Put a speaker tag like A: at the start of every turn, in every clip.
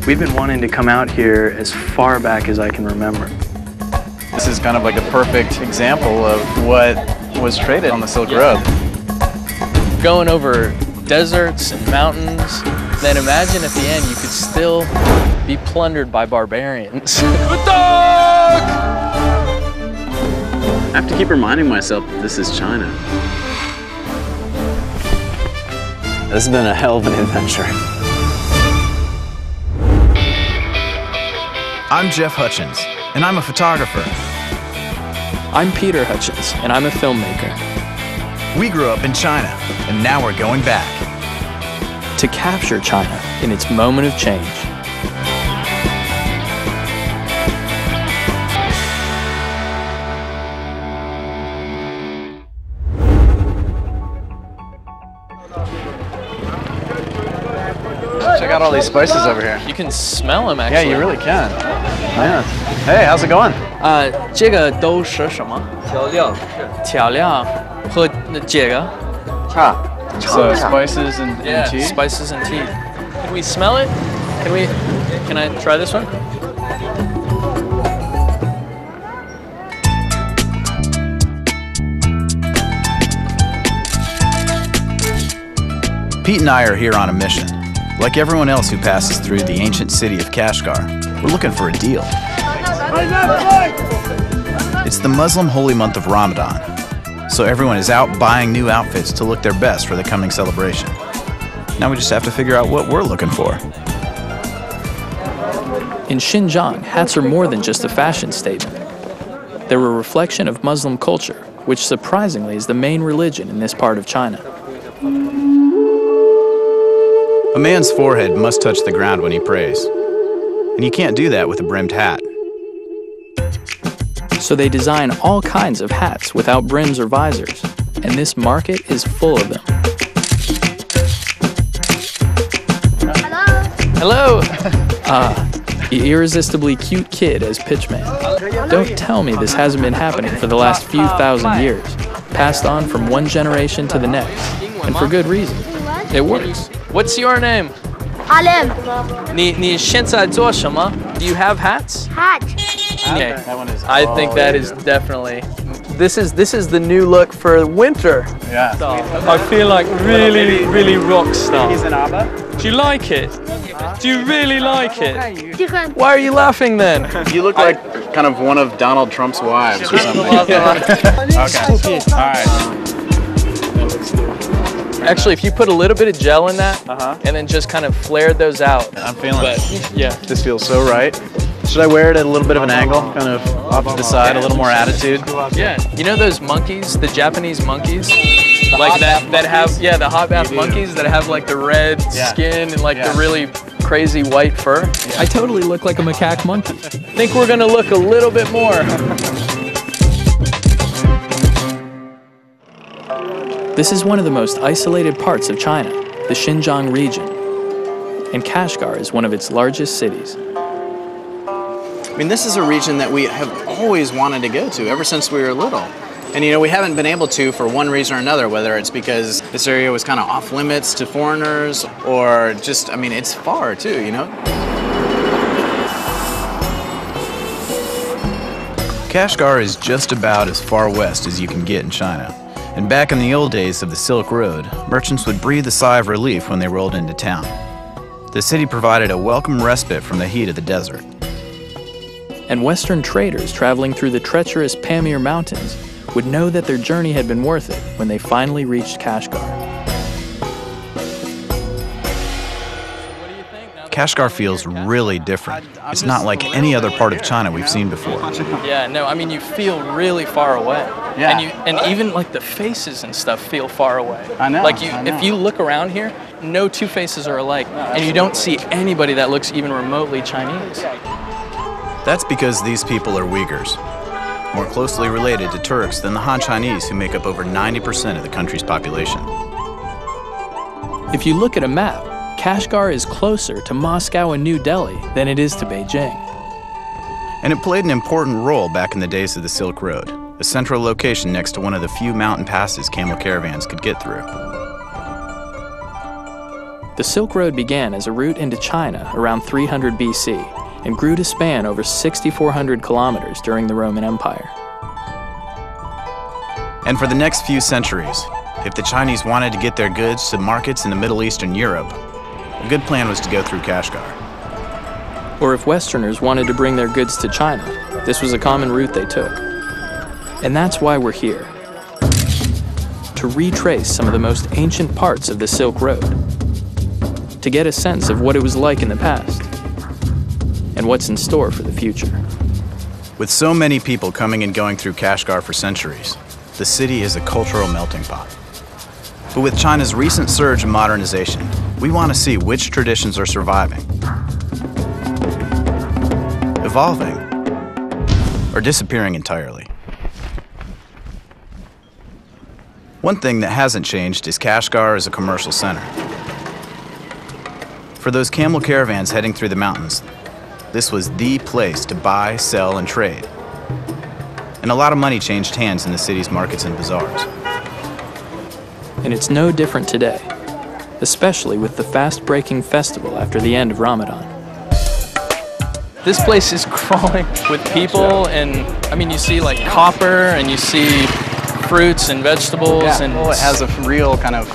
A: We've been wanting to come out here as far back as I can remember.
B: This is kind of like a perfect example of what was traded on the Silk Road.
C: Going over deserts and mountains, then imagine at the end you could still be plundered by barbarians.
D: I have to keep reminding myself that this is China. This has been a hell of an adventure.
E: I'm Jeff Hutchins, and I'm a photographer.
C: I'm Peter Hutchins, and I'm a filmmaker.
E: We grew up in China, and now we're going back.
C: To capture China in its moment of change.
B: Check out all these spices over here.
C: You can smell them, actually.
B: Yeah, you really can. Yeah. Hey, how's it going?
C: 这个都是什么？调料和这个
B: So spices and tea?
C: Spices and tea. Can we smell it? Can I try this one?
E: Pete and I are here on a mission. Like everyone else who passes through the ancient city of Kashgar, we're looking for a deal. It's the Muslim holy month of Ramadan, so everyone is out buying new outfits to look their best for the coming celebration. Now we just have to figure out what we're looking for.
C: In Xinjiang, hats are more than just a fashion statement. They're a reflection of Muslim culture, which surprisingly is the main religion in this part of China.
E: A man's forehead must touch the ground when he prays, and you can't do that with a brimmed hat.
C: So they design all kinds of hats without brims or visors, and this market is full of them. Hello! The irresistibly cute kid as pitchman. Don't tell me this hasn't been happening for the last few thousand years, passed on from one generation to the next, and for good reason. It works. What's your name?
F: Alim.
C: 你现在做什么? Do you have hats?
F: Hat.
C: Okay. I think that is definitely. This is the new look for winter.
B: Yeah.
C: I feel like really rock star.
B: He's an Abba?
C: Do you like it? Do you really like it?
F: Different.
C: Why are you laughing then?
B: You look like kind of one of Donald Trump's wives or something. Okay. All right.
C: Actually, if you put a little bit of gel in that, and then just kind of flared those out.
B: I'm feeling it.
C: Yeah.
B: This feels so right. Should I wear it at a little bit of an angle, kind of off to the side, a little more attitude?
C: Yeah. You know those monkeys, the Japanese monkeys? Like that have, yeah, the hot bath monkeys that have like the red skin and like the really crazy white fur? I totally look like a macaque monkey. I think we're gonna look a little bit more. This is one of the most isolated parts of China, the Xinjiang region. And Kashgar is one of its largest cities.
D: I mean, this is a region that we have always wanted to go to ever since we were little. And, you know, we haven't been able to for one reason or another, whether it's because this area was kind of off limits to foreigners or just, I mean, it's far too, you know?
E: Kashgar is just about as far west as you can get in China. And back in the old days of the Silk Road, merchants would breathe a sigh of relief when they rolled into town. The city provided a welcome respite from the heat of the desert.
C: And Western traders traveling through the treacherous Pamir Mountains would know that their journey had been worth it when they finally reached Kashgar.
E: Kashgar feels really different. It's not like any other part of China we've seen before.
C: Yeah, no, I mean, you feel really far away.
B: Yeah.
C: And even like the faces and stuff feel far away.
B: I know.
C: Like
B: I know.
C: if you look around here, no two faces are alike, and you don't see anybody that looks even remotely Chinese.
E: That's because these people are Uyghurs, more closely related to Turks than the Han Chinese, who make up over 90% of the country's population.
C: If you look at a map, Kashgar is closer to Moscow and New Delhi than it is to Beijing.
E: And it played an important role back in the days of the Silk Road, a central location next to one of the few mountain passes camel caravans could get through.
C: The Silk Road began as a route into China around 300 BC and grew to span over 6,400 kilometers during the Roman Empire.
E: And for the next few centuries, if the Chinese wanted to get their goods to markets in the Middle East and Europe, a good plan was to go through Kashgar.
C: Or if Westerners wanted to bring their goods to China, this was a common route they took. And that's why we're here, to retrace some of the most ancient parts of the Silk Road, to get a sense of what it was like in the past, and what's in store for the future.
E: With so many people coming and going through Kashgar for centuries, the city is a cultural melting pot. But with China's recent surge in modernization, we want to see which traditions are surviving, evolving, or disappearing entirely. One thing that hasn't changed is Kashgar as a commercial center. For those camel caravans heading through the mountains, this was the place to buy, sell, and trade. And a lot of money changed hands in the city's markets and bazaars.
C: And it's no different today, especially with the fast-breaking festival after the end of Ramadan. This place is crawling with people, and I mean, you see like copper, and you see fruits and vegetables.
D: Yeah,
C: and
D: well, it has a real kind of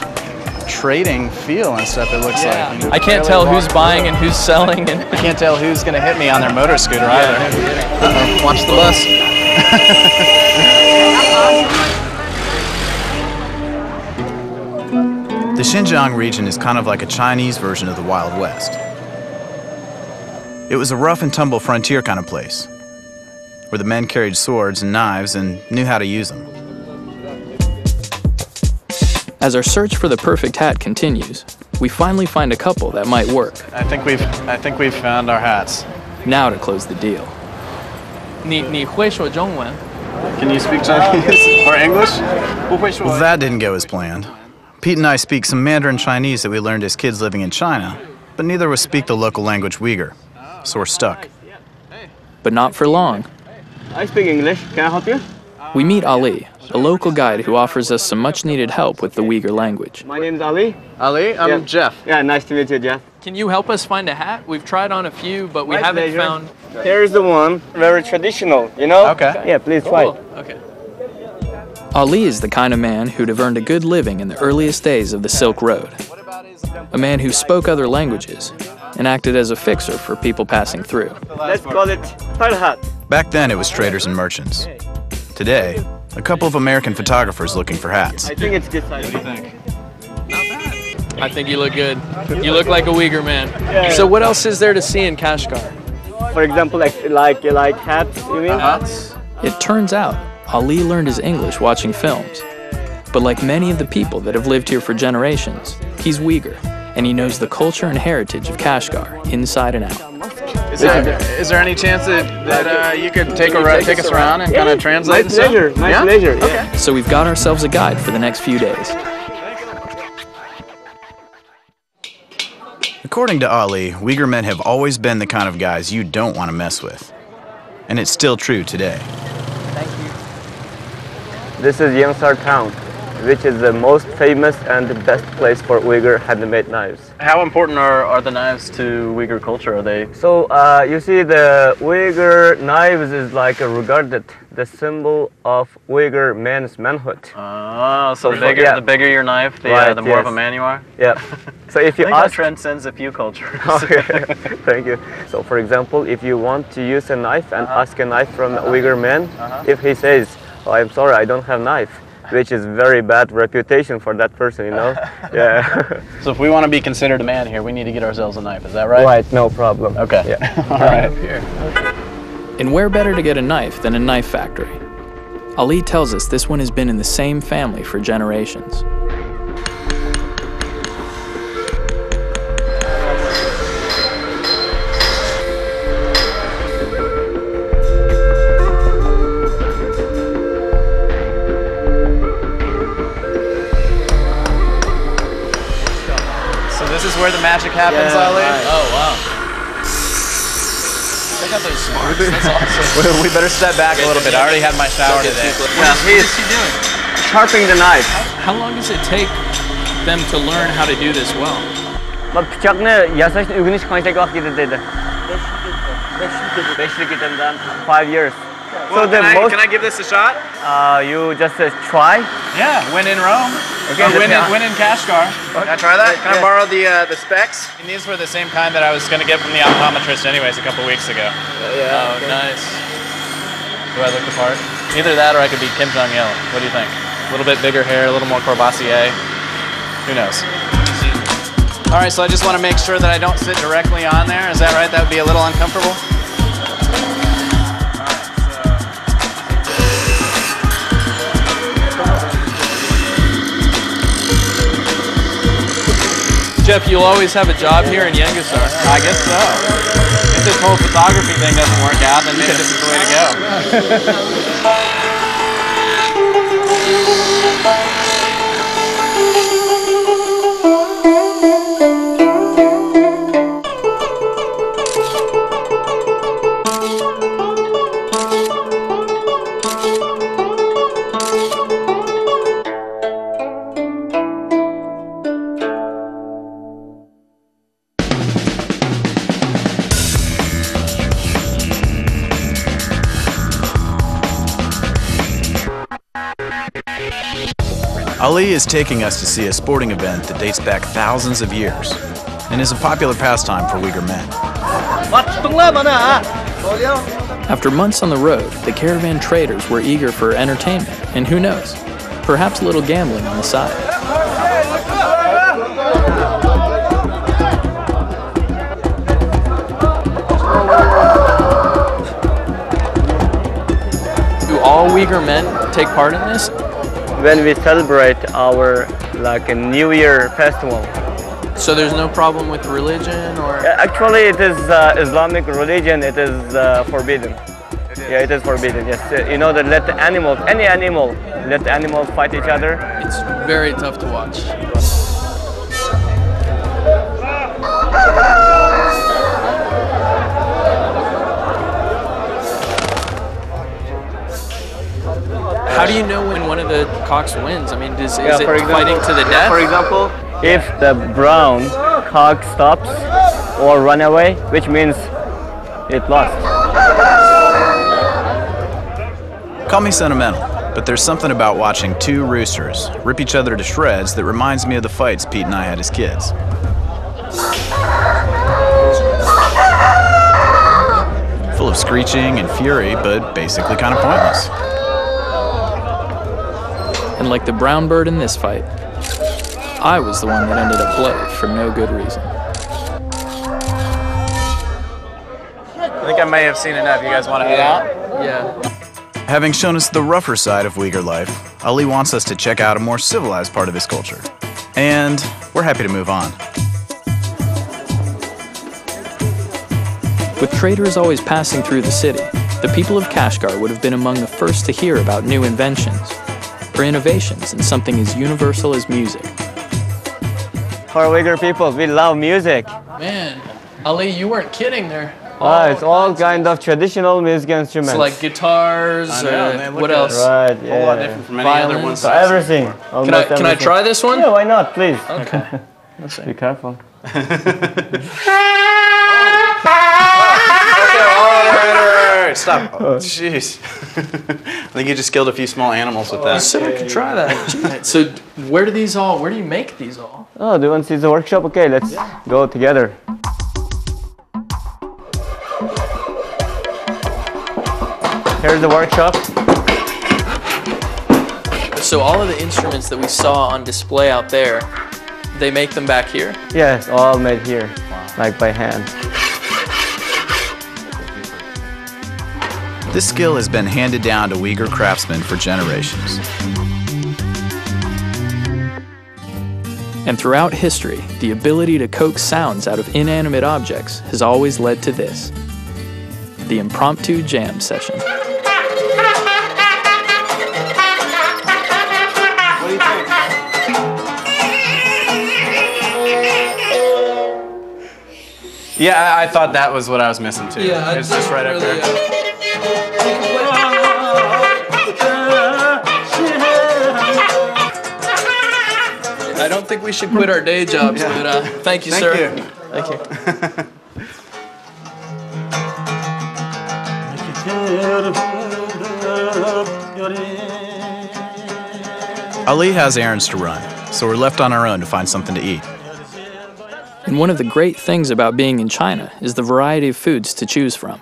D: trading feel and stuff, it looks like.
C: I can't tell who's buying and who's selling. And
D: I can't tell who's going to hit me on their motor scooter either. Uh-oh, watch the bus.
E: The Xinjiang region is kind of like a Chinese version of the Wild West. It was a rough and tumble frontier kind of place, where the men carried swords and knives and knew how to use them.
C: as our search for the perfect hat continues, we finally find a couple that might work.
D: I think we've found our hats.
C: Now to close the deal. 你会说中文?
D: Can you speak Chinese or English?
E: Well, that didn't go as planned. Pete and I speak some Mandarin Chinese that we learned as kids living in China, but neither of us speak the local language Uyghur, so we're stuck.
C: But not for long.
F: I speak English. Can I help you?
C: We meet Ali, a local guide who offers us some much-needed help with the Uyghur language.
F: My name's Ali.
D: Ali, I'm Jeff.
F: Yeah, nice to meet you, Jeff.
C: Can you help us find a hat? We've tried on a few, but we haven't found...
F: Here's the one, very traditional, you know?
D: Okay.
F: Yeah, please try.
C: Okay. Ali is the kind of man who'd have earned a good living in the earliest days of the Silk Road. A man who spoke other languages and acted as a fixer for people passing through.
F: Let's call it Farhat.
E: Back then, it was traders and merchants. Today, a couple of American photographers looking for hats.
F: I think it's good size.
D: What do you think?
C: I think you look good. You look like a Uyghur man.
F: Yeah.
C: So what else is there to see in Kashgar?
F: For example, like hats, you mean?
C: It turns out Ali learned his English watching films. But like many of the people that have lived here for generations, he's Uyghur, and he knows the culture and heritage of Kashgar inside and out.
D: Is there any chance that you could take us around and kind of translate?
F: My pleasure. My pleasure. Yeah.
C: So we've got ourselves a guide for the next few days.
E: According to Ali, Uyghur men have always been the kind of guys you don't want to mess with. And it's still true today.
F: This is Yangsar town, which is the most famous and the best place for Uyghur handmade knives.
D: How important are the knives to Uyghur culture? Are they?
F: So you see, the Uyghur knives is like regarded the symbol of Uyghur men's manhood.
D: Oh, so
F: yeah.
D: the bigger your knife, the more of a man you are?
F: Yeah. So if you
D: I think that
F: ask...
D: transcends a few cultures.
F: Okay, thank you. So for example, if you want to use a knife and ask a knife from a Uyghur man, if he says, "Oh, I'm sorry, I don't have knife," which is very bad reputation for that person, you know? Yeah.
D: So if we want to be considered a man here, we need to get ourselves a knife, is that right?
F: Right, no problem.
D: Okay.
F: Yeah.
D: All right.
C: And where better to get a knife than a knife factory? Ali tells us this one has been in the same family for generations.
D: This is where the magic happens, Ali?
F: Right.
C: Oh, wow. Check out those sparks. That's awesome.
D: We better step back a little bit. I already had my shower today.
C: What is he doing?
F: Sharpening the knife.
C: How long does it take them to learn how to do this well?
F: Bak bıçakını yasashni o'rganish qancha vaqt ketadi? 5 yil ketadi. 5 years.
D: Well, can I give this a shot?
F: You just try.
D: Yeah, when in Rome.
B: Okay, when in Kashgar.
D: Can I try that? Can I borrow the specs?
B: And these were the same kind that I was going to get from the optometrist anyways a couple weeks ago.
D: Yeah.
B: Oh, nice. Do I look the part? Either that or I could be Kim Jong-il. What do you think? A little bit bigger hair, a little more Courvoisier. Who knows?
D: All right, so I just want to make sure that I don't sit directly on there. Is that right? That would be a little uncomfortable?
C: Jeff, you'll always have a job here in Yengasar.
D: I guess so. If this whole photography thing doesn't work out, then maybe this is the way to go.
E: Ali is taking us to see a sporting event that dates back thousands of years and is a popular pastime for Uyghur men.
C: After months on the road, the caravan traders were eager for entertainment, and who knows, perhaps a little gambling on the side. Do all Uyghur men take part in this?
F: When we celebrate our like a New Year festival.
C: So there's no problem with religion or?
F: Actually, it is Islamic religion. It is forbidden. Yeah, it is forbidden. Yes, you know that let the animals, any animal, let the animals fight each other.
C: It's very tough to watch. How do you know when one of the cocks wins? I mean, is it fighting to the death?
F: For example, if the brown cock stops or run away, which means it lost.
E: Call me sentimental, but there's something about watching two roosters rip each other to shreds that reminds me of the fights Pete and I had as kids. Full of screeching and fury, but basically kind of pointless.
C: And like the brown bird in this fight, I was the one that ended up bloated for no good reason.
B: I think I may have seen enough. You guys want to head out?
C: Yeah.
E: Having shown us the rougher side of Uyghur life, Ali wants us to check out a more civilized part of his culture. And we're happy to move on.
C: With traders always passing through the city, the people of Kashgar would have been among the first to hear about new inventions or innovations in something as universal as music.
F: For Uyghur people, we love music.
C: Man, Ali, you weren't kidding there.
F: It's all kind of traditional music instruments.
C: So like guitars, what else?
F: Right,
D: A whole lot different from any other ones.
F: So everything.
C: Can I try this one?
F: Yeah, why not, please.
C: Okay. Let's see.
F: Be careful.
D: Stop. Oh, jeez. I think you just killed a few small animals with that.
C: You said I could try that. So where do you make these all?
F: Oh, do you want to see the workshop? Okay, let's go together. Here's the workshop.
C: So all of the instruments that we saw on display out there, they make them back here?
F: Yes, all made here, like by hand.
E: This skill has been handed down to Uyghur craftsmen for generations.
C: And throughout history, the ability to coax sounds out of inanimate objects has always led to this: the impromptu jam session.
D: Yeah, I thought that was what I was missing too.
C: Yeah,
D: it's just right up there.
C: I don't think we should quit our day jobs, but thank you,
D: Thank
C: sir.
D: you.
C: Thank you.
E: Ali has errands to run, so we're left on our own to find something to eat.
C: And one of the great things about being in China is the variety of foods to choose from.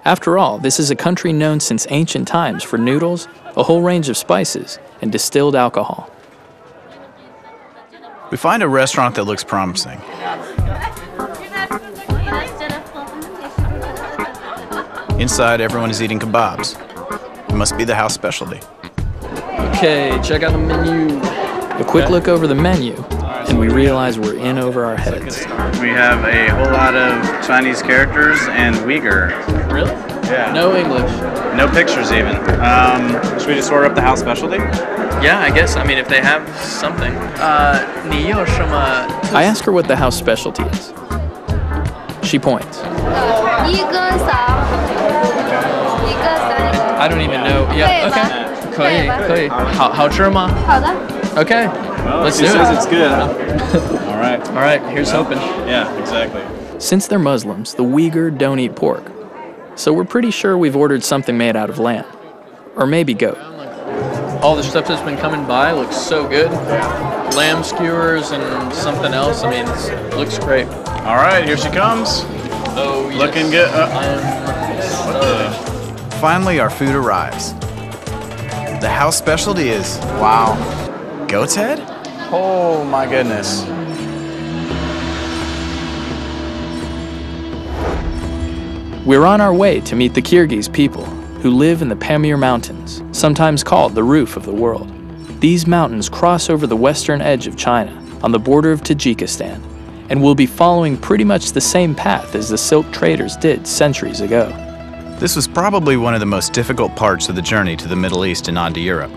C: After all, this is a country known since ancient times for noodles, a whole range of spices, and distilled alcohol.
E: We find a restaurant that looks promising. Inside, everyone is eating kebabs. It must be the house specialty.
C: Okay, check out the menu. A quick look over the menu, and we realize we're in over our heads.
D: We have a whole lot of Chinese characters and Uyghur.
C: Really?
D: Yeah.
C: No English.
D: No pictures even. Should we just order up the house specialty?
C: Yeah, I guess. I mean, if they have something. 你有什么? I ask her what the house specialty is. She points. I don't even know. Yeah, okay. 可以,可以. 好吃吗? 好的. Okay.
D: Well,
C: Let's
D: she
C: do
D: says
C: it.
D: it's good, huh? All right.
C: All right, here's hoping.
D: Yeah, exactly.
C: Since they're Muslims, the Uyghur don't eat pork. So we're pretty sure we've ordered something made out of lamb. Or maybe goat. All the stuff that's been coming by looks so good. Lamb skewers and something else. I mean, it looks great.
D: All right, here she comes.
C: Oh, yes.
D: Looking good.
E: Finally, our food arrives. The house specialty is,
D: Wow.
E: goat's head?
D: Oh my goodness.
C: We're on our way to meet the Kyrgyz people, who live in the Pamir Mountains, sometimes called the roof of the world. These mountains cross over the western edge of China, on the border of Tajikistan, and will be following pretty much the same path as the silk traders did centuries ago.
E: This was probably one of the most difficult parts of the journey to the Middle East and on to Europe.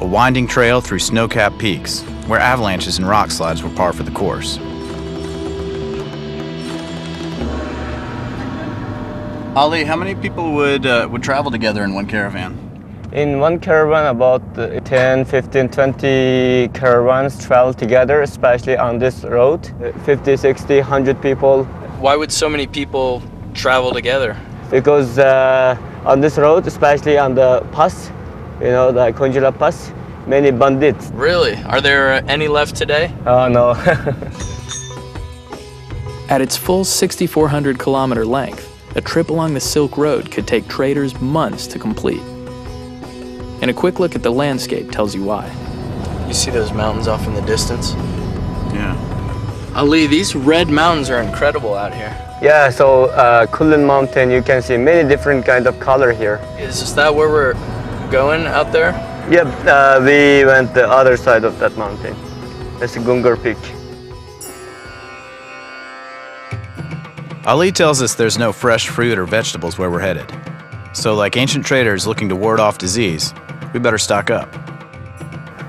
E: A winding trail through snow-capped peaks, where avalanches and rock slides were par for the course.
D: Ali, how many people would travel together in one caravan?
F: In one caravan, about 10, 15, 20 caravans travel together, especially on this road. 50, 60, 100 people.
C: Why would so many people travel together?
F: Because on this road, especially on the pass, you know, the Konjila Pass, many bandits.
C: Really? Are there any left today?
F: Oh, no.
C: At its full 6,400 kilometer length, a trip along the Silk Road could take traders months to complete. And a quick look at the landscape tells you why. You see those mountains off in the distance?
D: Yeah.
C: Ali, these red mountains are incredible out here.
F: Yeah, so Kulin Mountain, you can see many different kind of color here.
C: Is that where we're going out there?
F: Yep, we went the other side of that mountain. That's Gungur Peak.
E: Ali tells us there's no fresh fruit or vegetables where we're headed. So like ancient traders looking to ward off disease, we better stock up.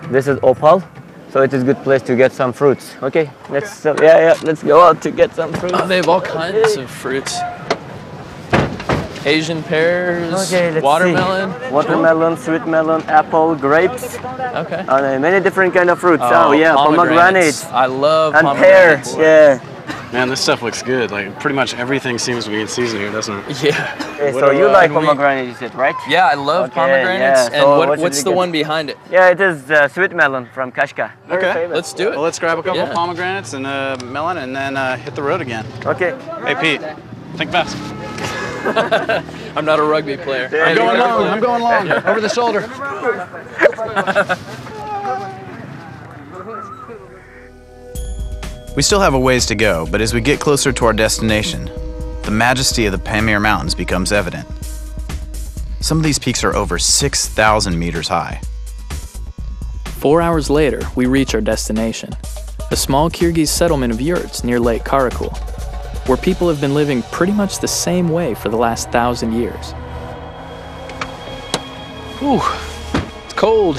F: This is Opal, so it is a good place to get some fruits. Okay, let's let's go out to get some fruits.
C: Oh, they have all kinds of fruits. Asian pears,
F: Okay, let's
C: watermelon.
F: see. Watermelon, sweet melon, apple, grapes.
C: Okay.
F: Many different kind of fruits. Oh, yeah, pomegranates.
C: I love
F: And pear,
C: pomegranates.
F: yeah.
D: Man, this stuff looks good. Like pretty much everything seems to be in season here, doesn't it?
C: Yeah.
F: Okay, so you like pomegranate, you said, right?
C: Yeah, I love
F: Okay,
C: pomegranates.
F: yeah. So
C: And
F: what should
C: what's
F: we
C: the
F: get?
C: one behind it?
F: Yeah, it is sweet melon from Kashgar. Very
D: Okay,
F: famous.
C: Let's do it.
D: Well, let's grab a couple
C: Yeah.
D: pomegranates and a melon and then hit the road again.
F: Okay.
D: Hey, Pete, think fast.
C: I'm not a rugby player.
D: I'm going long. I'm going long. Over the shoulder.
E: We still have a ways to go, but as we get closer to our destination, the majesty of the Pamir Mountains becomes evident. Some of these peaks are over 6,000 meters high.
C: 4 hours later, we reach our destination, a small Kyrgyz settlement of yurts near Lake Karakul, where people have been living pretty much the same way for the last 1,000 years. Whew, it's cold.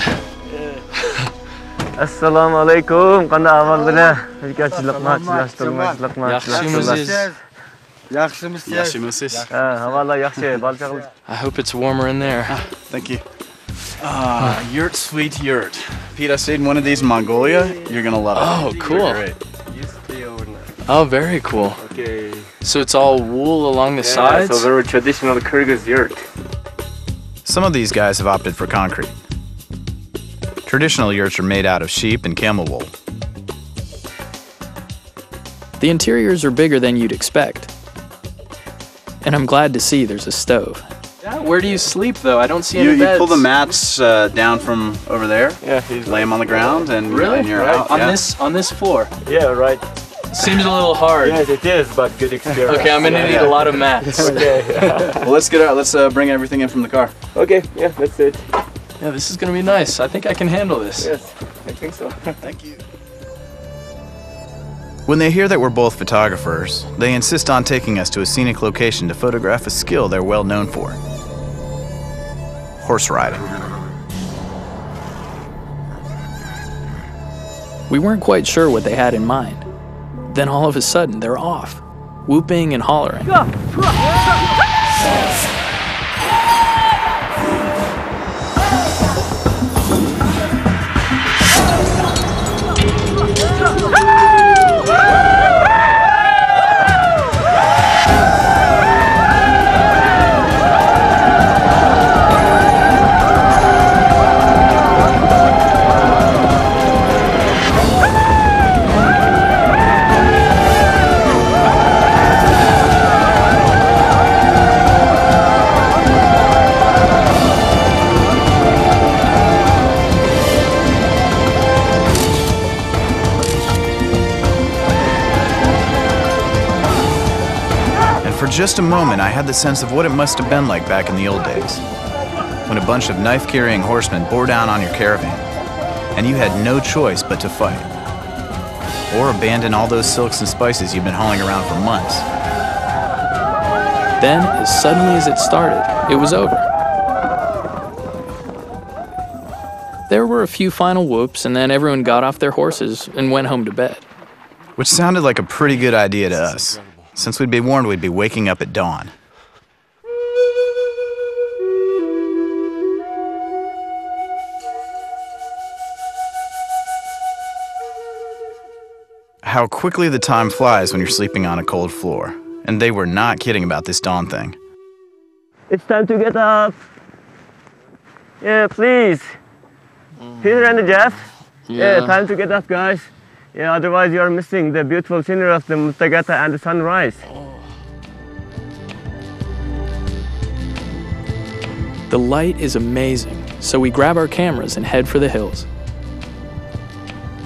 F: Assalamu alaikum. Qanday ahvoldinglar?
D: Yaxshimisiz?
F: Havolar yaxshi, balchig'im.
C: I hope it's warmer in there.
D: Thank you.
E: Yurt, sweet yurt. Pete, I stayed in one of these in Mongolia. You're gonna love it.
C: Oh, cool.
E: Great.
C: Oh, very cool.
F: Okay.
C: So it's all wool along the sides?
F: So very traditional Kyrgyz yurt.
E: Some of these guys have opted for concrete. Traditional yurts are made out of sheep and camel wool.
C: The interiors are bigger than you'd expect. And I'm glad to see there's a stove. Yeah, where do you sleep, though? I don't see any beds.
E: You pull the mats down from over there, lay them on the ground, and, and you're out.
C: On this floor?
F: Yeah, right.
C: Seems a little hard.
F: Yes, it is, but good experience.
C: Okay, I'm gonna need a lot of mats.
F: Okay.
E: Well, let's get out. Let's bring everything in from the car.
F: Okay, yeah, that's it.
C: Yeah, this is gonna be nice. I think I can handle this.
F: Yes, I think so.
E: Thank you. When they hear that we're both photographers, they insist on taking us to a scenic location to photograph a skill they're well known for: horse riding.
C: We weren't quite sure what they had in mind. Then all of a sudden, they're off, whooping and hollering.
E: For just a moment, I had the sense of what it must have been like back in the old days, when a bunch of knife-carrying horsemen bore down on your caravan, and you had no choice but to fight, or abandon all those silks and spices you've been hauling around for months.
C: Then, as suddenly as it started, it was over. There were a few final whoops, and then everyone got off their horses and went home to bed.
E: Which sounded like a pretty good idea to us, since we'd be warned we'd be waking up at dawn. How quickly the time flies when you're sleeping on a cold floor. And they were not kidding about this dawn thing.
F: It's time to get up. Yeah, please. Peter and Jeff. Yeah, time to get up, guys. Yeah, otherwise you are missing the beautiful scenery of the Mustagata and the sunrise.
C: The light is amazing, so we grab our cameras and head for the hills.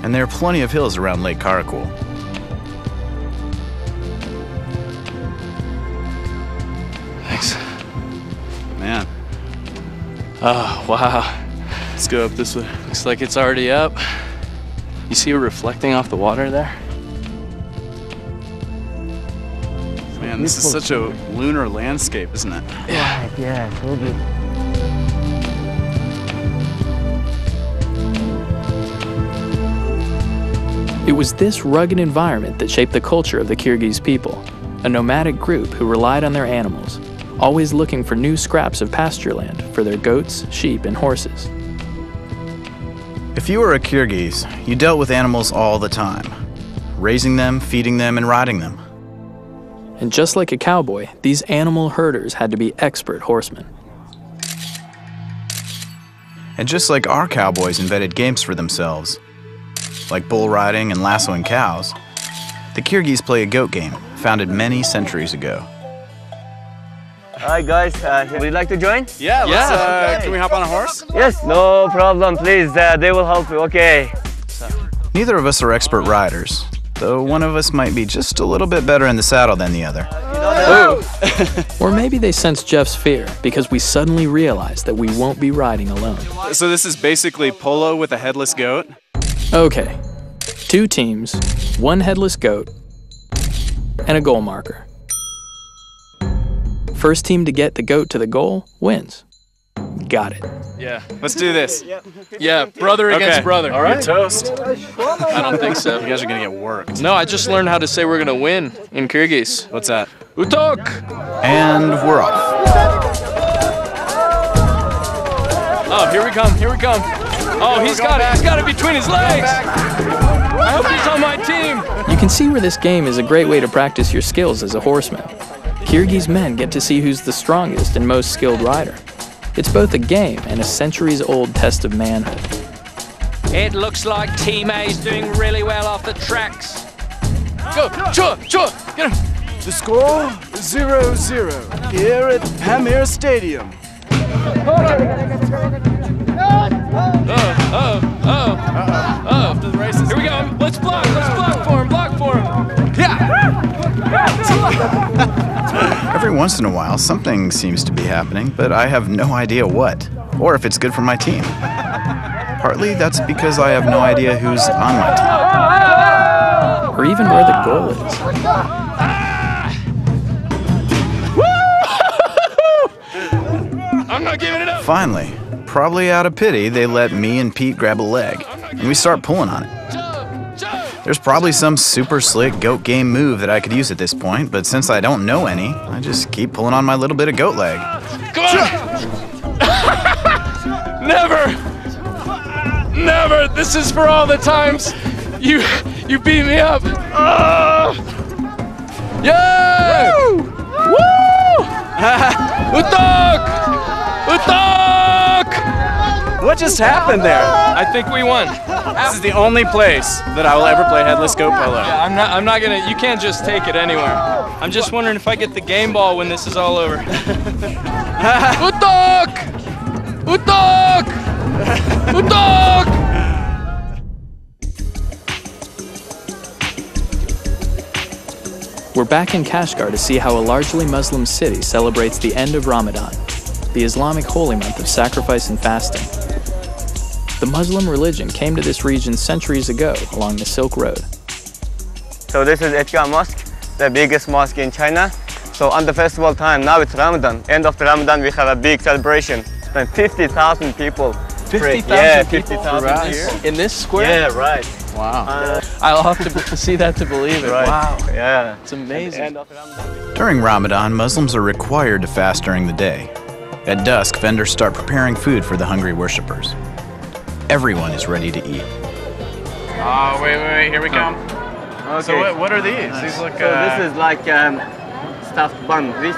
E: And there are plenty of hills around Lake Karakul.
C: Thanks.
E: Man.
C: Oh, wow.
E: Let's go up this way.
C: Looks like it's already up. You see it reflecting off the water there?
E: Man, this is such a lunar landscape, isn't it?
C: Yeah.
F: Right, yeah, so good.
C: It was this rugged environment that shaped the culture of the Kyrgyz people, a nomadic group who relied on their animals, always looking for new scraps of pasture land for their goats, sheep, and horses.
E: If you were a Kyrgyz, you dealt with animals all the time, raising them, feeding them, and riding them.
C: And just like a cowboy, these animal herders had to be expert horsemen.
E: And just like our cowboys invented games for themselves, like bull riding and lassoing cows, the Kyrgyz play a goat game founded many centuries ago.
F: Hi guys, would you like to join?
E: Yeah,
C: Yeah.
E: Can we hop on a horse?
F: Yes, no problem, please. They will help you, okay.
E: Neither of us are expert riders, though one of us might be just a little bit better in the saddle than the other.
C: Or maybe they sensed Jeff's fear because we suddenly realized that we won't be riding alone.
E: So this is basically polo with a headless goat?
C: Okay, 2 teams, 1 headless goat, and a goal marker. First team to get the goat to the goal wins. Got it.
E: Yeah. Let's do this.
C: Yeah, brother against brother.
E: All right. Toast.
C: I don't think so.
E: You guys are gonna get worked.
C: No, I just learned how to say we're gonna win in Kyrgyz.
E: What's that?
C: Utok!
E: And we're off.
G: Oh, here we come, here we come. Oh, he's got it between his legs. I hope he's on my team.
C: You can see where this game is a great way to practice your skills as a horseman. Kyrgyz men get to see who's the strongest and most skilled rider. It's both a game and a centuries-old test of manhood.
H: It looks like Team A is doing really well off the tracks.
G: Go, Chua, get him.
I: The score, 0-0, here at Pamir Stadium.
G: To the races.
B: Here we go. Let's block for him, Yeah.
E: Every once in a while, something seems to be happening, but I have no idea what, or if it's good for my team. Partly that's because I have no idea who's on my team.
C: Or even where the goal is.
B: I'm not giving it up.
E: Finally, probably out of pity, they let me and Pete grab a leg, and we start pulling on it. There's probably some super slick goat game move that I could use at this point, but since I don't know any, I just keep pulling on my little bit of goat leg.
B: Come on! Never! This is for all the times you beat me up. Yeah! Woo! Woo! Utok!
I: What just happened there?
G: I think we won.
I: This is the only place that I will ever play headless goat polo.
G: Yeah, I'm not gonna, you can't just take it anywhere. I'm just wondering if I get the game ball when this is all over.
B: Utok!
C: We're back in Kashgar to see how a largely Muslim city celebrates the end of Ramadan, the Islamic holy month of sacrifice and fasting. The Muslim religion came to this region centuries ago along the Silk Road.
F: So this is Etga Mosque, the biggest mosque in China. So on the festival time, now it's Ramadan. End of the Ramadan, we have a big celebration. Spend 50,000 people.
G: 50,000 people
F: 50,000 here.
G: in this square?
F: Yeah, right.
G: Wow. I'll have to see that to believe it.
F: Right.
G: Wow.
F: Yeah.
G: It's amazing.
F: End of Ramadan.
E: During Ramadan, Muslims are required to fast during the day. At dusk, vendors start preparing food for the hungry worshippers. Everyone is ready to eat.
D: Oh, wait, here we come.
F: Okay.
D: So what are these? These look.
F: So this is like stuffed bun. We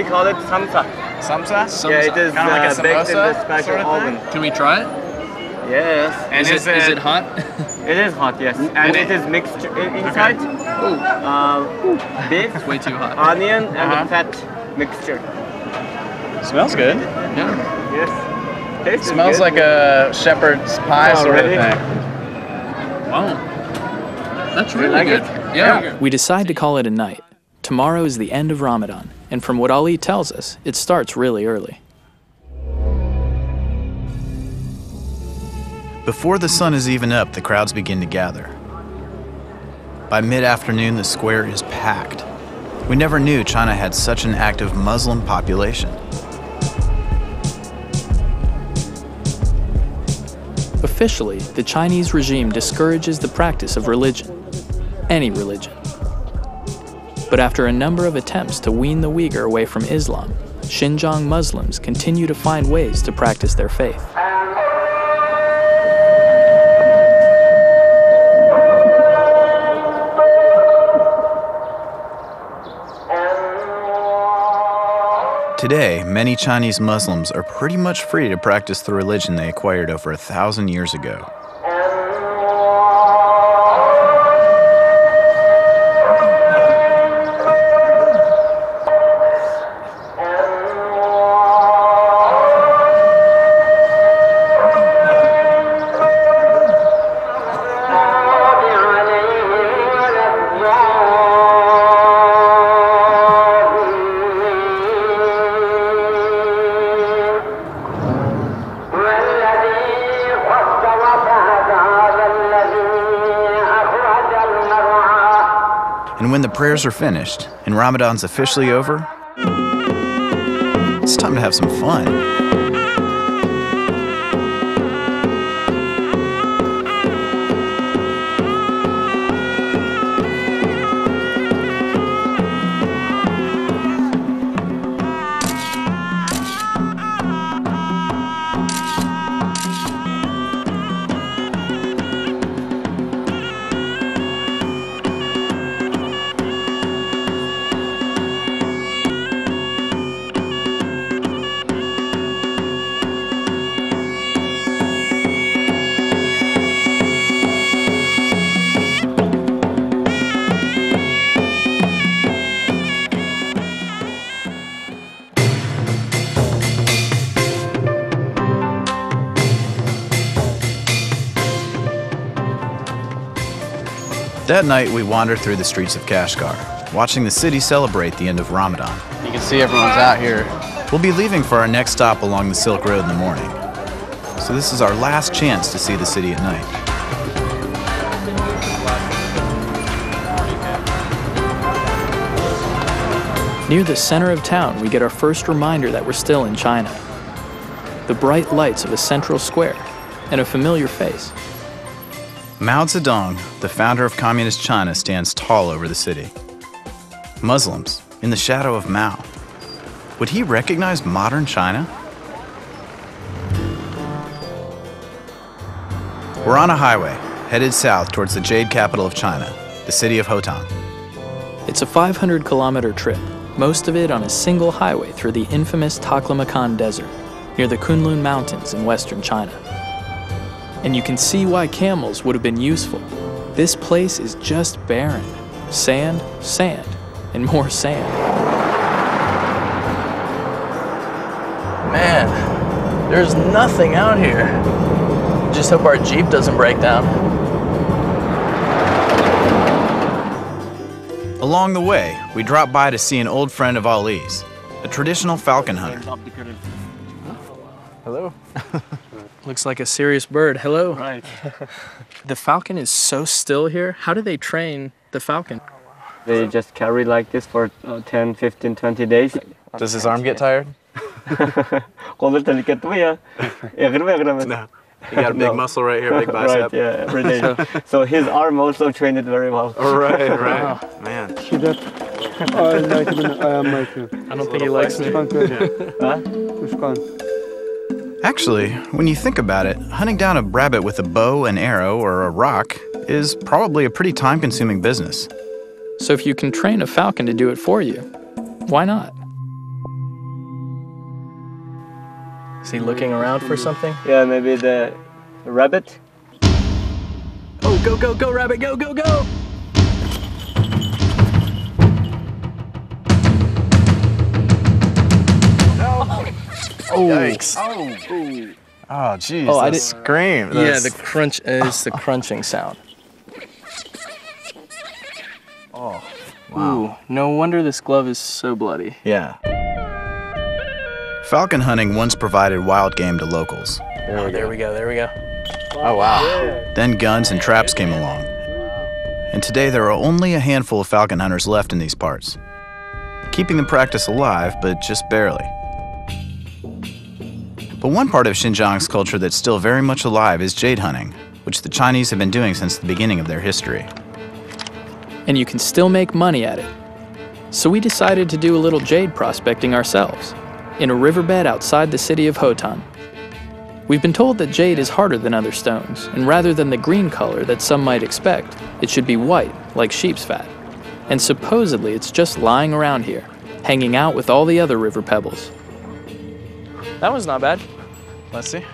F: call it samsa.
D: Samsa?
F: Yeah, it is
D: Kind of like a
F: baked in the
D: samosa
F: special
D: sort of
F: oven.
G: Can we try it?
F: Yes.
D: And
G: Is it hot?
F: It is hot, yes. And it is mixed inside. Beef,
G: It's way too hot.
F: onion, and the fat mixture.
D: Smells good.
G: Yeah.
F: Yes. Tastes
D: Smells
F: good.
D: like a shepherd's pie sort of
F: really?
D: thing.
G: Wow. That's really
F: like
G: good.
F: it?
G: Yeah.
C: We decide to call it a night. Tomorrow is the end of Ramadan, and from what Ali tells us, it starts really early.
E: Before the sun is even up, the crowds begin to gather. By mid-afternoon, the square is packed. We never knew China had such an active Muslim population.
C: Officially, the Chinese regime discourages the practice of religion, any religion. But after a number of attempts to wean the Uyghur away from Islam, Xinjiang Muslims continue to find ways to practice their faith.
E: Today, many Chinese Muslims are pretty much free to practice the religion they acquired over 1,000 years ago. And when the prayers are finished and Ramadan's officially over, it's time to have some fun. That night, we wandered through the streets of Kashgar, watching the city celebrate the end of Ramadan.
D: You can see everyone's out here.
E: We'll be leaving for our next stop along the Silk Road in the morning. So this is our last chance to see the city at night.
C: Near the center of town, we get our first reminder that we're still in China. The bright lights of a central square and a familiar face.
E: Mao Zedong, the founder of Communist China, stands tall over the city. Muslims, in the shadow of Mao. Would he recognize modern China? We're on a highway, headed south towards the jade capital of China, the city of Hotan.
C: It's a 500-kilometer trip, most of it on a single highway through the infamous Taklamakan Desert, near the Kunlun Mountains in western China. And you can see why camels would have been useful. This place is just barren. Sand, sand, and more sand.
J: Man, there's nothing out here. Just hope our Jeep doesn't break down.
E: Along the way, we drop by to see an old friend of Ali's, a traditional falcon hunter.
J: Hello.
C: Looks like a serious bird. Hello.
J: Right.
C: The falcon is so still here. How do they train the falcon?
F: They just carry like this for 10, 15, 20 days.
J: Does his arm get tired?
F: No.
J: You got a big muscle right here, big bicep.
F: Right, yeah, every day. So his arm also trained it very well.
J: Right. Wow. Man.
C: I don't think he likes me.
E: Actually, when you think about it, hunting down a rabbit with a bow, an arrow, or a rock is probably a pretty time-consuming business.
C: So if you can train a falcon to do it for you, why not?
J: Is he looking around for something?
F: Yeah, maybe the rabbit.
J: Oh, go, go, go, rabbit, go, go, go!
D: Oh, yikes.
J: Oh, geez,
C: Oh, I
J: that
C: did
J: scream.
C: Yeah, the crunch is the crunching sound.
J: Oh,
C: wow. Ooh, no wonder this glove is so bloody.
J: Yeah.
E: Falcon hunting once provided wild game to locals.
J: There we go.
D: Oh, wow.
E: Then guns and traps came along. And today there are only a handful of falcon hunters left in these parts. Keeping the practice alive, but just barely. But one part of Xinjiang's culture that's still very much alive is jade hunting, which the Chinese have been doing since the beginning of their history.
C: And you can still make money at it. So we decided to do a little jade prospecting ourselves, in a riverbed outside the city of Hotan. We've been told that jade is harder than other stones, and rather than the green color that some might expect, it should be white, like sheep's fat. And supposedly it's just lying around here, hanging out with all the other river pebbles. That one's not bad.
J: Let's see.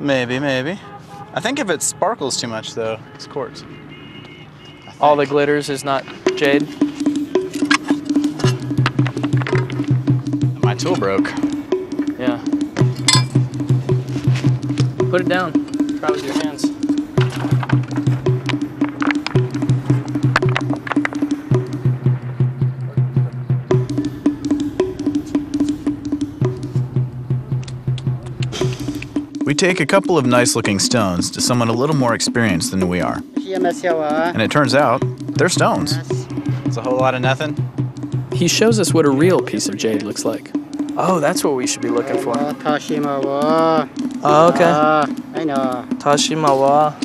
J: Maybe. I think if it sparkles too much, though, it's quartz.
C: All the glitters is not jade.
J: My tool broke.
C: Yeah. Put it down. Try with your hands.
E: We take a couple of nice-looking stones to someone a little more experienced than we are. And it turns out, they're stones.
J: It's a whole lot of nothing.
C: He shows us what a real piece of jade looks like. Oh, that's what we should be looking for.
J: Oh, okay. Tashimawa.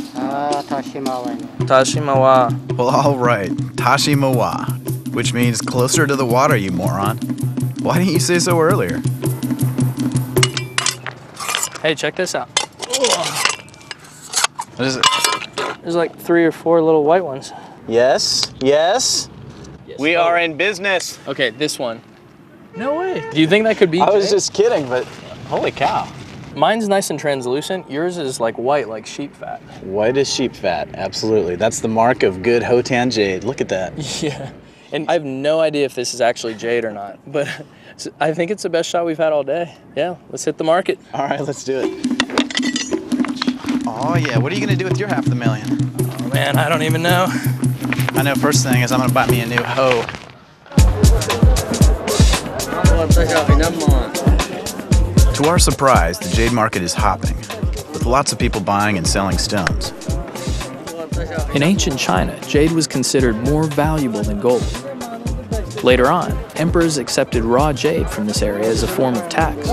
J: Tashimawa.
E: Well, all right, Tashimawa, which means closer to the water, you moron. Why didn't you say so earlier?
C: Hey, check this out.
J: What is it?
C: There's like 3 or 4 little white ones.
J: Yes. We are in business.
C: Okay, this one. No way. Do you think that could be
J: I was
C: jade?
J: just kidding, but holy cow.
C: Mine's nice and translucent. Yours is like white, like sheep fat.
J: White as sheep fat, absolutely. That's the mark of good Hotan jade. Look at that.
C: Yeah. And I have no idea if this is actually jade or not, but I think it's the best shot we've had all day. Yeah, let's hit the market.
J: All right, let's do it.
E: Oh yeah, what are you gonna do with your $500,000?
J: Oh man, I don't even know.
E: I know, first thing is I'm gonna buy me a new hoe. To our surprise, the jade market is hopping, with lots of people buying and selling stones.
C: In ancient China, jade was considered more valuable than gold. Later on, emperors accepted raw jade from this area as a form of tax.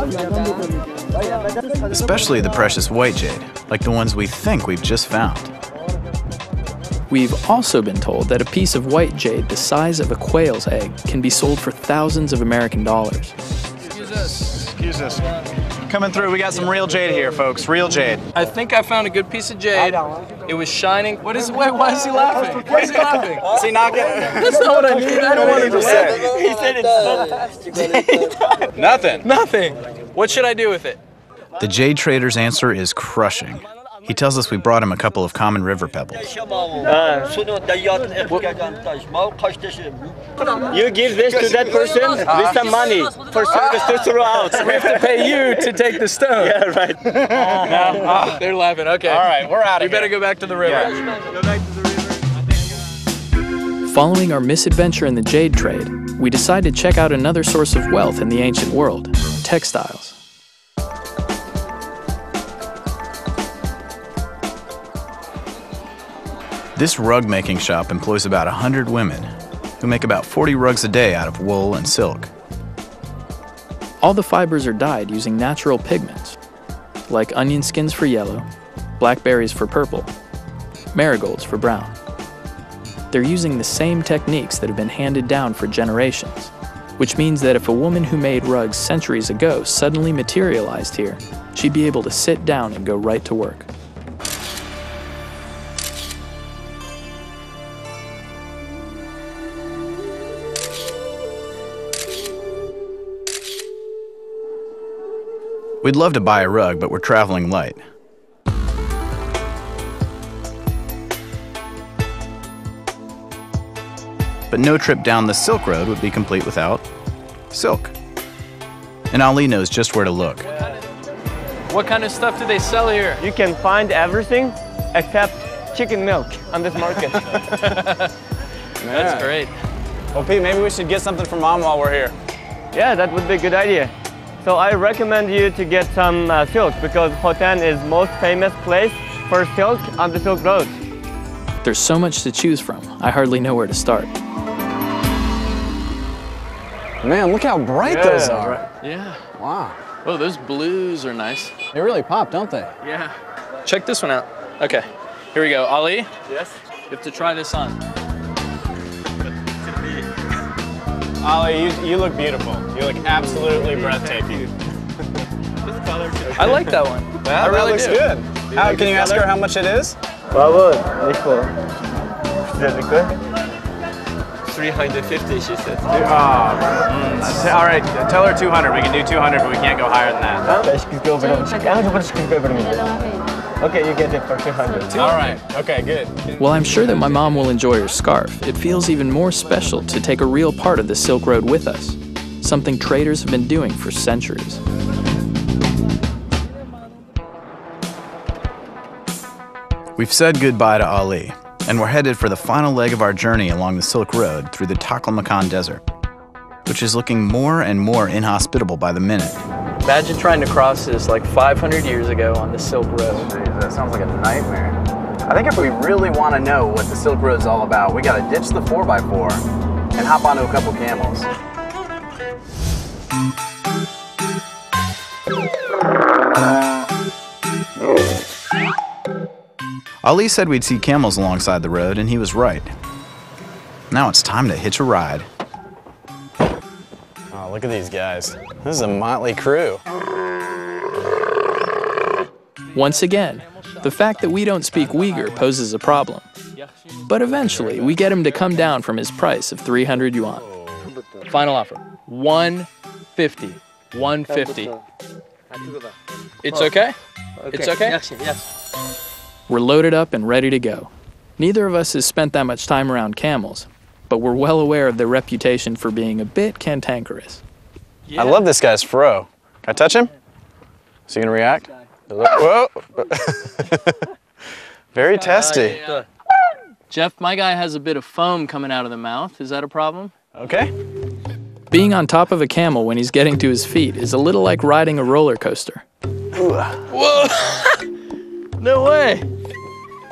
E: Especially the precious white jade, like the ones we think we've just found.
C: We've also been told that a piece of white jade the size of a quail's egg can be sold for thousands of American dollars.
E: Excuse us. Coming through, we got some real jade here, folks. Real jade.
J: I think I found a good piece of jade. It was shining. What is it? Wait, why is he laughing? Why is he laughing?
D: Is he not getting?
J: That's not what I mean. I don't want him to laugh.
F: He said it's
D: Nothing.
J: Nothing. What should I do with it?
E: The jade trader's answer is crushing. He tells us we brought him a couple of common river pebbles.
F: You give this to that person with some money for service to throw out.
J: We have to pay you to take the stone.
F: Yeah, right.
J: They're laughing. Okay.
D: All right, we're out of here.
J: We better go back to the river.
C: Following our misadventure in the jade trade, we decide to check out another source of wealth in the ancient world, textiles.
E: This rug-making shop employs about 100 women, who make about 40 rugs a day out of wool and silk.
C: All the fibers are dyed using natural pigments, like onion skins for yellow, blackberries for purple, marigolds for brown. They're using the same techniques that have been handed down for generations, which means that if a woman who made rugs centuries ago suddenly materialized here, she'd be able to sit down and go right to work.
E: We'd love to buy a rug, but we're traveling light. But no trip down the Silk Road would be complete without silk. And Ali knows just where to look.
J: What kind of stuff do they sell here?
F: You can find everything except chicken milk on this market.
J: That's great.
D: Well, Pete, maybe we should get something from Mom while we're here.
F: Yeah, that would be a good idea. So I recommend you to get some silk because Hotan is most famous place for silk on the Silk Road.
C: There's so much to choose from, I hardly know where to start.
D: Man, look how bright those are.
J: Right. Yeah.
D: Wow.
J: Oh, those blues are nice.
D: They really pop, don't they?
J: Yeah. Check this one out. Okay, here we go. Ali?
F: Yes?
J: You have to try this on.
D: Ollie, you look beautiful. You look absolutely breathtaking.
J: I like that one.
D: Yeah,
J: I really
D: looks
J: do.
D: good. Can you ask her how much it is?
F: 350, she said.
D: All right, tell her 200. We can do 200, but we can't go higher than that.
F: Okay, you get it for 200.
D: All right, okay, good.
C: While I'm sure that my mom will enjoy her scarf, it feels even more special to take a real part of the Silk Road with us, something traders have been doing for centuries.
E: We've said goodbye to Ali, and we're headed for the final leg of our journey along the Silk Road through the Taklamakan Desert, which is looking more and more inhospitable by the minute.
J: Imagine trying to cross this like 500 years ago on the Silk Road.
D: Jeez, that sounds like a nightmare. I think if we really want to know what the Silk Road's all about, we got to ditch the 4x4 and hop onto a couple camels.
E: Ali said we'd see camels alongside the road, and he was right. Now it's time to hitch a ride.
D: Oh, look at these guys. This is a motley crew.
C: Once again, the fact that we don't speak Uyghur poses a problem. But eventually, we get him to come down from his price of 300 yuan.
J: Final offer, 150. 150. It's okay? It's okay?
F: Yes.
C: We're loaded up and ready to go. Neither of us has spent that much time around camels, but we're well aware of their reputation for being a bit cantankerous.
D: Yeah. I love this guy's fro. Can I touch him? Is he gonna react? Whoa! Very testy.
C: Jeff, my guy has a bit of foam coming out of the mouth. Is that a problem?
D: Okay.
C: Being on top of a camel when he's getting to his feet is a little like riding a roller coaster. Whoa! No way!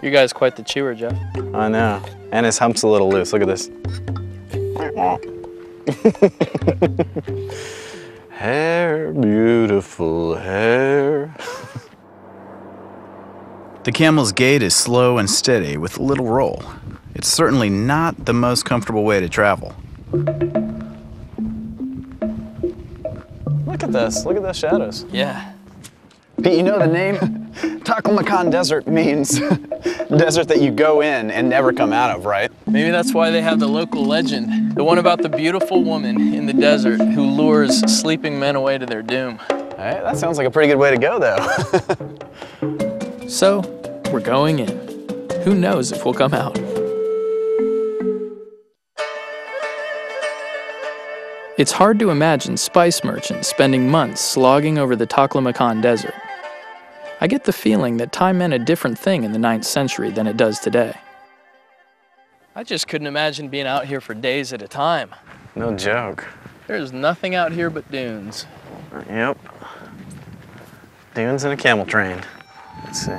C: Your guy's quite the chewer, Jeff.
D: I know. And his hump's a little loose. Look at this. Hair, beautiful hair.
E: The camel's gait is slow and steady with little roll. It's certainly not the most comfortable way to travel.
D: Look at this. Look at those shadows.
C: Yeah.
D: Pete, you know the name? Taklamakan Desert means desert that you go in and never come out of, right?
C: Maybe that's why they have the local legend. The one about the beautiful woman in the desert who lures sleeping men away to their doom.
D: Hey, that sounds like a pretty good way to go, though.
C: So, we're going in. Who knows if we'll come out? It's hard to imagine spice merchants spending months slogging over the Taklamakan Desert. I get the feeling that time meant a different thing in the 9th century than it does today. I just couldn't imagine being out here for days at a time.
D: No joke.
C: There's nothing out here but dunes.
D: Yep. Dunes and a camel train. Let's see.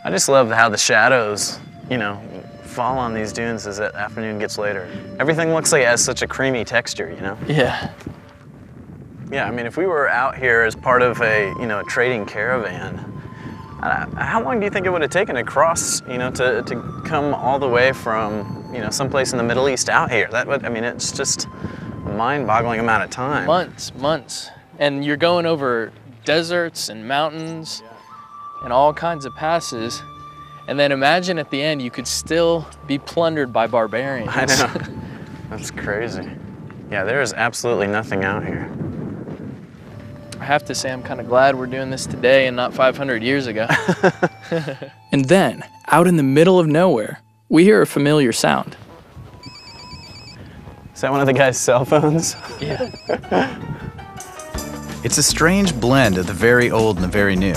D: I just love how the shadows, you know, fall on these dunes as the afternoon gets later. Everything looks like it has such a creamy texture, you know?
C: Yeah.
D: Yeah, I mean, if we were out here as part of a, you know, a trading caravan, how long do you think it would have taken to cross, you know, to come all the way from, you know, someplace in the Middle East out here? That would, I mean, it's just a mind-boggling amount of time.
C: Months. And you're going over deserts and mountains and all kinds of passes. And then imagine at the end, you could still be plundered by barbarians.
D: I know. That's crazy. Yeah, there is absolutely nothing out here.
C: I have to say I'm kind of glad we're doing this today and not 500 years ago. And then, out in the middle of nowhere, we hear a familiar sound.
D: Is that one of the guy's cell phones?
C: Yeah.
E: It's a strange blend of the very old and the very new,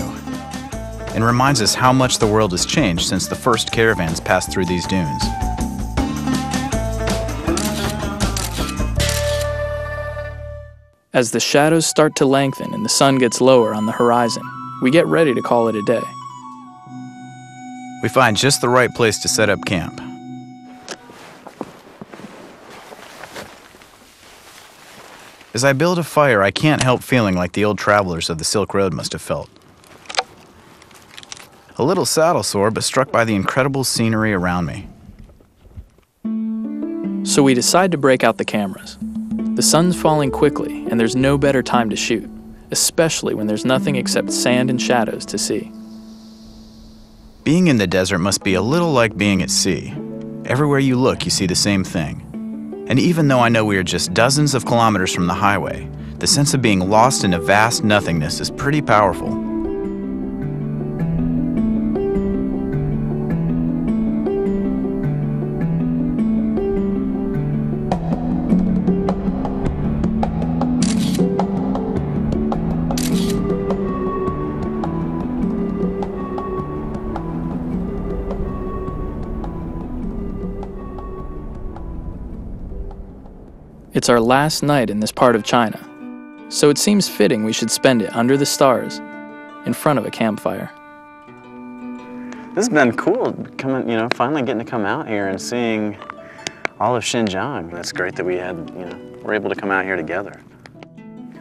E: and reminds us how much the world has changed since the first caravans passed through these dunes.
C: As the shadows start to lengthen and the sun gets lower on the horizon, we get ready to call it a day.
E: We find just the right place to set up camp. As I build a fire, I can't help feeling like the old travelers of the Silk Road must have felt. A little saddle sore, but struck by the incredible scenery around me.
C: So we decide to break out the cameras. The sun's falling quickly, and there's no better time to shoot, especially when there's nothing except sand and shadows to see.
E: Being in the desert must be a little like being at sea. Everywhere you look, you see the same thing. And even though I know we are just dozens of kilometers from the highway, the sense of being lost in a vast nothingness is pretty powerful.
C: It's our last night in this part of China, so it seems fitting we should spend it under the stars, in front of a campfire.
D: This has been cool, coming, you know, finally getting to come out here and seeing all of Xinjiang. That's great that we had, you know, we're able to come out here together.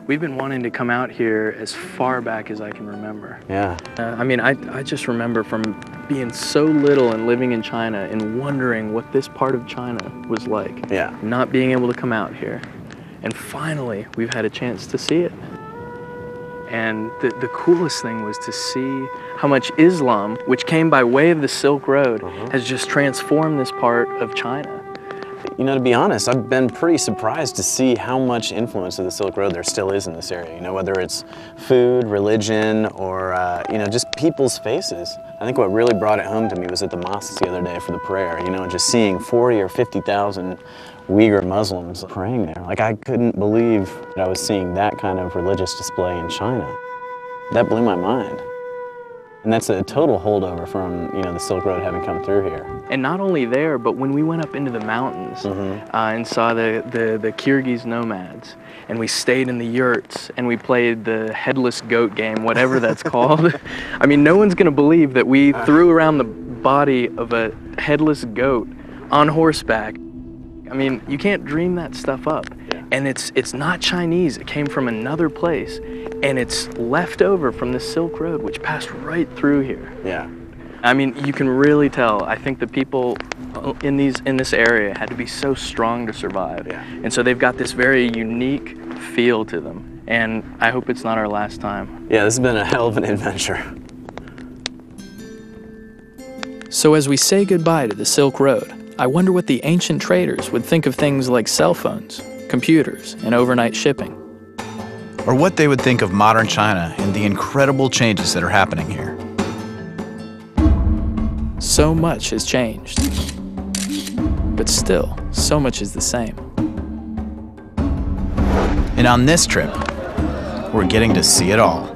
A: We've been wanting to come out here as far back as I can remember.
D: Yeah.
C: I mean, I just remember from being so little and living in China and wondering what this part of China was like.
D: Yeah.
C: Not being able to come out here. And finally, we've had a chance to see it. And the coolest thing was to see how much Islam, which came by way of the Silk Road, has just transformed this part of China.
D: You know, to be honest, I've been pretty surprised to see how much influence of the Silk Road there still is in this area. You know, whether it's food, religion, or, you know, just people's faces. I think what really brought it home to me was at the mosque the other day for the prayer, you know, just seeing 40 or 50,000 Uyghur Muslims praying there. Like, I couldn't believe that I was seeing that kind of religious display in China. That blew my mind. And that's a total holdover from, the Silk Road having come through here.
A: And not only there, but when we went up into the mountains and saw the Kyrgyz nomads, and we stayed in the yurts and we played the headless goat game, whatever that's called. I mean, no one's gonna believe that we threw around the body of a headless goat on horseback. I mean, you can't dream that stuff up. And it's not Chinese, it came from another place. And it's left over from the Silk Road, which passed right through here.
D: Yeah.
A: I mean, you can really tell. I think the people in this area had to be so strong to survive.
D: Yeah.
A: And so they've got this very unique feel to them. And I hope it's not our last time.
D: Yeah, this has been a hell of an adventure.
C: So as we say goodbye to the Silk Road, I wonder what the ancient traders would think of things like cell phones, computers, and overnight shipping.
E: Or what they would think of modern China and the incredible changes that are happening here.
C: So much has changed. But still, so much is the same.
E: And on this trip, we're getting to see it all.